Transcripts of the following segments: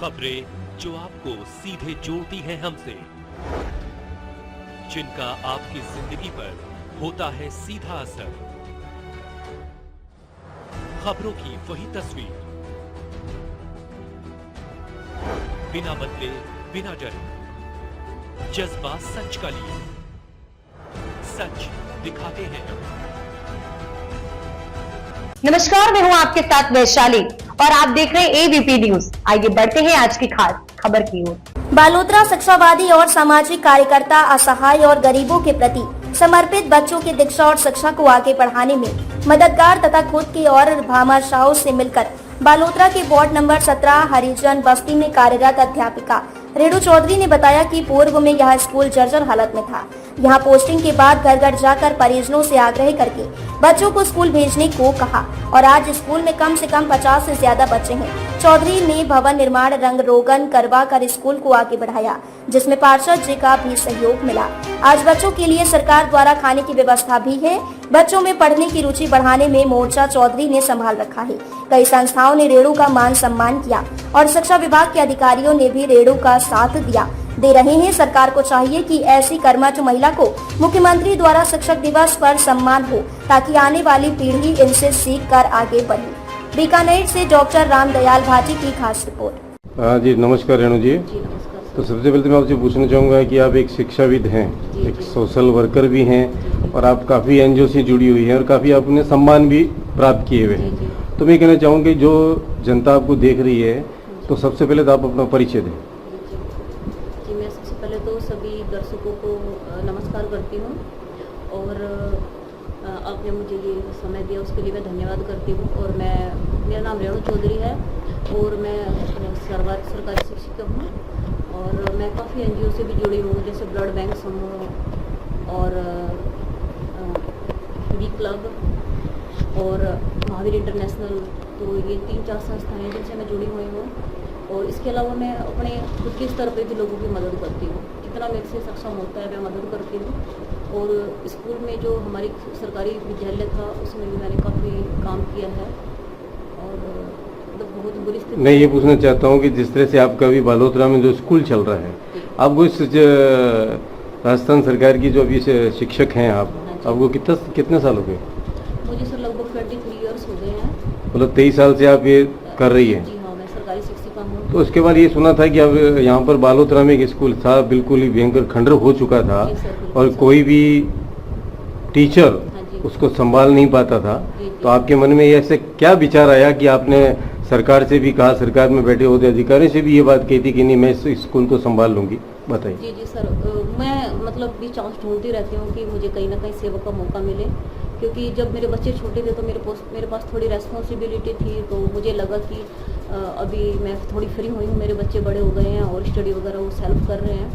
खबरें जो आपको सीधे जोड़ती हैं हमसे, जिनका आपकी जिंदगी पर होता है सीधा असर। खबरों की वही तस्वीर, बिना बदले बिना डरे, जज्बा सच का लिए, सच दिखाते हैं। नमस्कार, मैं हूं आपके साथ वैशाली और आप देख रहे हैं एबीपी न्यूज। आइए बढ़ते हैं आज की खास खबर की ओर। बालोतरा शिक्षावादी और सामाजिक कार्यकर्ता असहाय और गरीबों के प्रति समर्पित बच्चों की दीक्षा और शिक्षा को आगे बढ़ाने में मददगार तथा खुद की और भामाशाहों से मिलकर बालोतरा के वार्ड नंबर 17 हरिजन बस्ती में कार्यरत अध्यापिका रेणु चौधरी ने बताया कि पूर्व में यह स्कूल जर्जर हालत में था। यहाँ पोस्टिंग के बाद घर घर जाकर परिजनों से आग्रह करके बच्चों को स्कूल भेजने को कहा और आज स्कूल में कम से कम 50 से ज्यादा बच्चे हैं। चौधरी ने भवन निर्माण रंग रोगन करवा कर स्कूल को आगे बढ़ाया, जिसमें पार्षद जी का भी सहयोग मिला। आज बच्चों के लिए सरकार द्वारा खाने की व्यवस्था भी है। बच्चों में पढ़ने की रुचि बढ़ाने में मोर्चा चौधरी ने संभाल रखा है। कई संस्थाओं ने रेणु का मान सम्मान किया और शिक्षा विभाग के अधिकारियों ने भी रेणु का साथ दे रहे हैं। सरकार को चाहिए कि ऐसी कर्मठ महिला को मुख्यमंत्री द्वारा शिक्षक दिवस पर सम्मान हो, ताकि आने वाली पीढ़ी इनसे सीख कर आगे बढ़े। बीकानेर से डॉक्टर रामदयाल भाटी की खास रिपोर्ट। जी नमस्कार रेणु जी। तो सबसे पहले तो मैं आपसे पूछना चाहूँगा कि आप एक शिक्षाविद हैं, एक सोशल वर्कर भी हैं और आप काफ़ी एनजीओ से जुड़ी हुई हैं और काफ़ी आपने सम्मान भी प्राप्त किए हुए हैं। तो मैं कहना चाहूँगी जो जनता आपको देख रही है, तो सबसे पहले तो आप अपना परिचय दें। जी, मैं सबसे पहले तो सभी दर्शकों को नमस्कार करती हूँ और आपने मुझे ये समय दिया उसके लिए मैं धन्यवाद करती हूँ। और मेरा नाम रेणु चौधरी है और मैं सरकारी शिक्षिका हूँ और मैं काफ़ी एनजीओ से भी जुड़ी हूँ, जैसे ब्लड बैंक समूह और बी क्लब और महावीर इंटरनेशनल। तो ये 3-4 संस्थाएं हैं जिनसे मैं जुड़ी हुई हूँ। और इसके अलावा मैं अपने खुद के स्तर पे भी लोगों की मदद करती हूँ, जितना मेरे से सक्षम होता है मैं मदद करती हूँ। और स्कूल में जो हमारी सरकारी विद्यालय था उसमें भी मैंने काफ़ी काम किया है और बहुत बुरी स्थिति। मैं ये पूछना चाहता हूँ कि जिस तरह से आपका भी बालोतरा में जो स्कूल चल रहा है, आपको इस राजस्थान सरकार की जो अभी शिक्षक हैं आपको कितने साल हो गए? मुझे सर लगभग 23 ईयर्स हो गए हैं। मतलब 23 साल से आप ये कर रही है? जी हाँ, मैं सरकारी शिक्षिका हूँ। तो उसके बाद ये सुना था कि अब यहाँ पर बालोतरा में एक स्कूल था, बिल्कुल ही भयंकर खंडर हो चुका था और कोई भी टीचर उसको संभाल नहीं पाता था। तो आपके मन में ऐसे क्या विचार आया कि आपने सरकार से भी कहा, सरकार में बैठे होते अधिकारियों से भी ये बात कही थी कि नहीं मैं इस स्कूल को संभाल लूंगी? बताइए। जी जी सर, मैं मतलब भी चांस ढूंढती रहती हूँ कि मुझे कहीं ना कहीं सेवा का मौका मिले, क्योंकि जब मेरे बच्चे छोटे थे तो मेरे पास थोड़ी रेस्पॉन्सिबिलिटी थी। तो मुझे लगा कि अभी मैं थोड़ी फ्री हुई हूँ, मेरे बच्चे बड़े हो गए हैं और स्टडी वगैरह वो सेल्फ कर रहे हैं,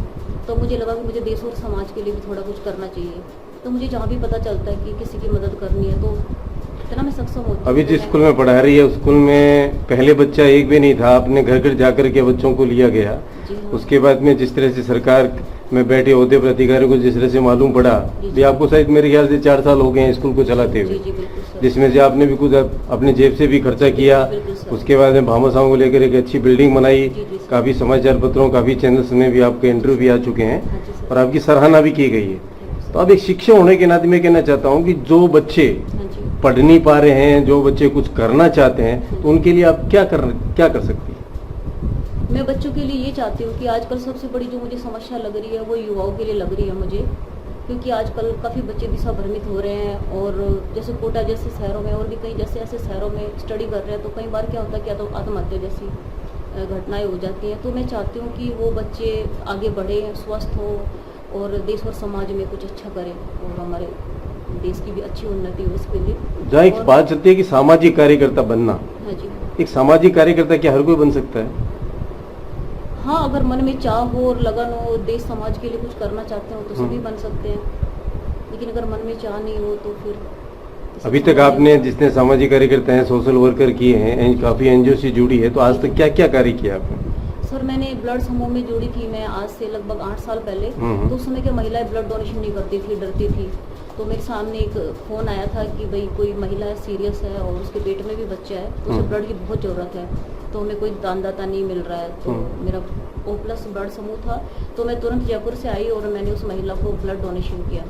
तो मुझे लगा कि मुझे देश और समाज के लिए भी थोड़ा कुछ करना चाहिए। तो मुझे जहाँ भी पता चलता है कि किसी की मदद करनी है तो इतना मैं सक्षम होती हूँ। अभी जिस स्कूल में पढ़ा रही है उस स्कूल में पहले बच्चा एक भी नहीं था, आपने घर घर जाकर के बच्चों को लिया गया। उसके बाद में जिस तरह से सरकार में बैठे होते पर अधिकारियों को जिस तरह से मालूम पड़ा, भी आपको शायद मेरे ख्याल से 4 साल हो गए हैं स्कूल को चलाते हुए, जिसमें से आपने भी कुछ अपने जेब से भी खर्चा किया। उसके बाद में भामाशाहों को लेकर एक अच्छी बिल्डिंग बनाई, काफी समाचार पत्रों काफी चैनल्स में भी आपके इंटरव्यू भी आ चुके हैं और आपकी सराहना भी की गई है। तो अब एक शिक्षक होने के नाते मैं कहना चाहता हूँ कि जो बच्चे पढ़ नहीं पा रहे हैं, जो बच्चे कुछ करना चाहते हैं, तो उनके लिए आप क्या कर सकती हैं? मैं बच्चों के लिए ये चाहती हूँ कि आजकल सबसे बड़ी जो मुझे समस्या लग रही है वो युवाओं के लिए लग रही है मुझे, क्योंकि आजकल काफ़ी बच्चे दिशा भ्रमित हो रहे हैं। और जैसे कोटा जैसे शहरों में और भी कई जैसे ऐसे शहरों में स्टडी कर रहे हैं, तो कई बार क्या होता है कि तो आत्महत्या जैसी घटनाएं हो जाती हैं। तो मैं चाहती हूँ कि वो बच्चे आगे बढ़े, स्वस्थ हो और देश और समाज में कुछ अच्छा करें और हमारे देश की भी अच्छी उन्नति हो इसके लिए। जहाँ एक बात चलती है कि सामाजिक कार्यकर्ता बनना, हाँ जी, एक सामाजिक कार्यकर्ता क्या हर कोई बन सकता है? हाँ, अगर मन में चाह हो और लगन हो, देश समाज के लिए कुछ करना चाहते हो तो सभी बन सकते हैं, लेकिन अगर मन में चाह नहीं हो तो फिर। अभी तक आपने जितने सामाजिक कार्यकर्ता हैं, सोशल वर्कर किए हैं, काफी एनजीओ से जुड़ी है, तो आज तक क्या क्या कार्य किया आपने? सर मैंने ब्लड समूह में जुड़ी थी मैं आज से लगभग 8 साल पहले। तो उस समय क्या महिलाएं ब्लड डोनेशन नहीं करती थी, डरती थी। तो मेरे सामने एक फ़ोन आया था कि भाई कोई महिला सीरियस है और उसके पेट में भी बच्चा है, तो उसे ब्लड की बहुत ज़रूरत है, तो हमें कोई दानदाता नहीं मिल रहा है। तो मेरा O+ ब्लड समूह था, तो मैं तुरंत जयपुर से आई और मैंने उस महिला को ब्लड डोनेशन किया।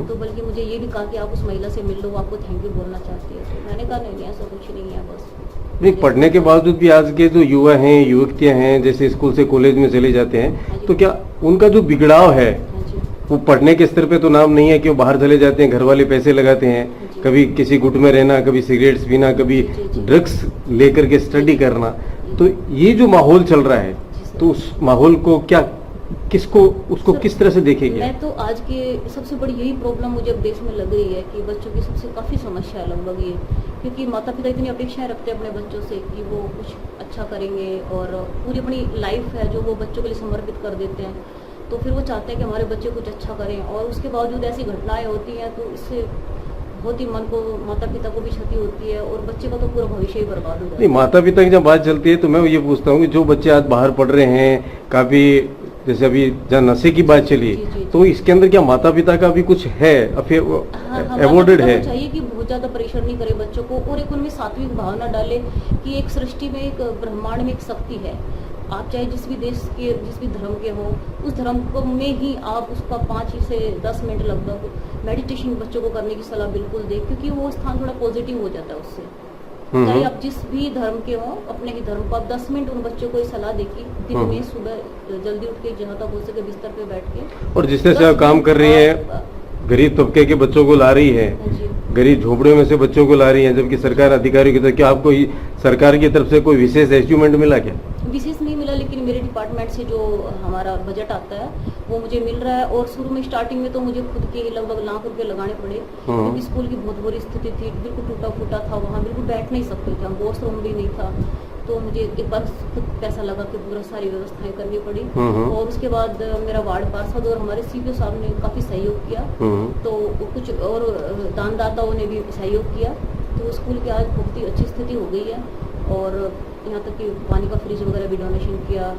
तो बल्कि मुझे ये भी कहा कि आप उस महिला से मिल लो, वो आपको थैंक यू बोलना चाहती है। तो मैंने कहा नहीं ऐसा कुछ नहीं है, बस नहीं, पढ़ने के बावजूद भी आज के जो युवा हैं, युवतियां हैं, जैसे स्कूल से कॉलेज में चले जाते हैं, तो क्या उनका जो बिगड़ाव है वो पढ़ने के स्तर पे तो नाम नहीं है कि वो बाहर चले जाते हैं, घर वाले पैसे लगाते हैं, कभी किसी गुट में रहना, कभी सिगरेट्स पीना, कभी ड्रग्स लेकर के स्टडी करना, तो ये जो माहौल चल रहा है, तो उस माहौल को क्या उसको किस तरह से देखेंगे? मैं तो आज के सबसे बड़ी यही प्रॉब्लम मुझे अब देश में लग रही है कि बच्चों की सबसे काफ़ी समस्या है लगभग ये, क्योंकि माता पिता इतनी अपेक्षाएं रखते हैं अपने बच्चों से कि वो कुछ अच्छा करेंगे और पूरी अपनी लाइफ है जो वो बच्चों के लिए समर्पित कर देते हैं। तो फिर वो चाहते हैं कि हमारे बच्चे कुछ अच्छा करें, और उसके बावजूद ऐसी घटनाएं होती हैं तो इससे बहुत ही मन को, माता पिता को भी क्षति होती है और बच्चे का तो पूरा भविष्य ही बर्बाद हो जाता है। नहीं, माता पिता की जब बात चलती है तो मैं ये पूछता हूँ कि जो बच्चे आज बाहर पढ़ रहे हैं, काफी जैसे अभी जहाँ नशे की बात चली, तो इसके अंदर क्या माता पिता का भी कुछ है, अवॉर्डेड है? चाहिए कि बहुत ज्यादा प्रेशर नहीं करे बच्चों को, और एक उनमें सात्विक भावना डाले कि एक सृष्टि में, एक ब्रह्मांड में एक शक्ति है। आप चाहे जिस भी देश के, जिस भी धर्म के हो, उस धर्म को में ही आप उसका 5 से 10 मिनट लगभग मेडिटेशन बच्चों को करने की सलाह बिल्कुल दें, क्योंकि वो स्थान थोड़ा पॉजिटिव हो जाता है उससे। चाहे आप जिस भी धर्म के हो, अपने ही धर्म को आप 10 मिनट उन बच्चों को सलाह दे कि दिन में सुबह जल्दी उठ के जहाँ तक हो सके बिस्तर पे बैठ के, और जिस तरह से आप काम कर रही हैं, गरीब तबके के बच्चों को ला रही है, गरीब झोपड़ियों में से बच्चों को ला रही है, जबकि सरकार अधिकारियों की तरफ, क्या आपको सरकार की तरफ से कोई विशेष अचीवमेंट मिला क्या? विशेष नहीं मिला, लेकिन मेरे डिपार्टमेंट से जो हमारा बजट आता है वो मुझे मिल रहा है। और शुरू में स्टार्टिंग में तो मुझे खुद के लगभग ₹1 लाख लगाने पड़े, क्योंकि स्कूल की बहुत बुरी स्थिति थी, बिल्कुल टूटा फूटा था, वहाँ बिल्कुल बैठ नहीं सकते थे हम, वॉशरूम भी नहीं था। तो मुझे एक बार खुद पैसा लगा के पूरा सारी व्यवस्थाएं करनी पड़ी। और उसके बाद मेरा वार्ड पार्षद और हमारे CPO साहब ने काफ़ी सहयोग किया, तो कुछ और दानदाताओं ने भी सहयोग किया, तो स्कूल की आज बहुत ही अच्छी स्थिति हो गई है। और यहाँ तक कि पानी का फ्रिज वगैरह भी डोनेशन किया,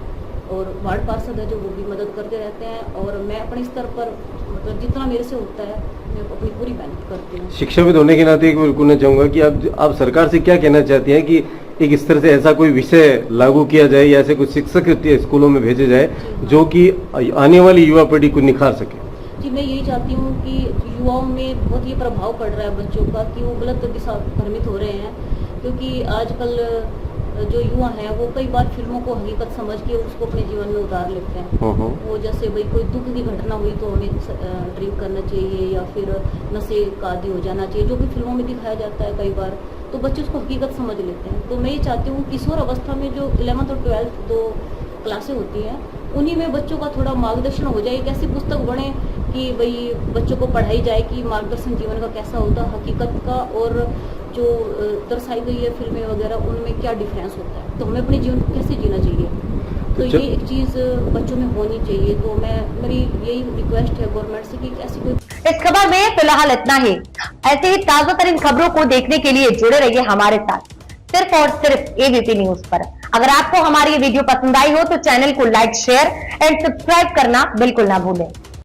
और वार्ड पार्षद है जो वो भी मदद करते रहते हैं, और मैं अपने स्तर पर मतलब जितना मेरे से होता है मैं अपनी पूरी मेहनत करती हूँ। शिक्षाविद होने के नाते बिल्कुल चाहूँगा कि आप सरकार से क्या कहना चाहती हैं कि एक स्तर से ऐसा कोई विषय लागू किया जाए या ऐसे कुछ शिक्षक स्कूलों में भेजे जाए जो कि आने वाली युवा पीढ़ी को निखार सके? जी, मैं यही चाहती हूँ कि युवाओं में बहुत ये प्रभाव पड़ रहा है बच्चों का कि वो गलत दिशा भ्रमित हो रहे हैं, क्योंकि आजकल जो युवा हैं वो कई बार फिल्मों को हकीकत समझ के उसको अपने जीवन में उतार लेते हैं। वो जैसे भाई कोई दुख की घटना हुई तो हमें ड्रिंक करना चाहिए या फिर नशे का आदी हो जाना चाहिए, जो भी फिल्मों में दिखाया जाता है कई बार, तो बच्चे उसको हकीकत समझ लेते हैं। तो मैं ये चाहती हूँ किशोर अवस्था में जो 11th और 12th 2 क्लासें होती हैं, उन्हीं में बच्चों का थोड़ा मार्गदर्शन हो जाए, एक ऐसी पुस्तक बने कि भाई बच्चों को पढ़ाई जाए कि मार्गदर्शन जीवन का कैसा होता है, हकीकत का, और जो दर्शाई गई है फिल्में वगैरह उनमें क्या डिफरेंस होता है, तो हमें अपने जीवन को कैसे जीना चाहिए, तो ये एक चीज़ बच्चों में होनी चाहिए। तो मेरी यही रिक्वेस्ट है गवर्नमेंट से कि ऐसी कोई। इस खबर में फिलहाल इतना ही। ऐसे ही ताजा तरीन खबरों को देखने के लिए जुड़े रहिए हमारे साथ, सिर्फ और सिर्फ ABP न्यूज पर। अगर आपको हमारी ये वीडियो पसंद आई हो तो चैनल को लाइक, शेयर एंड सब्सक्राइब करना बिल्कुल ना भूलें।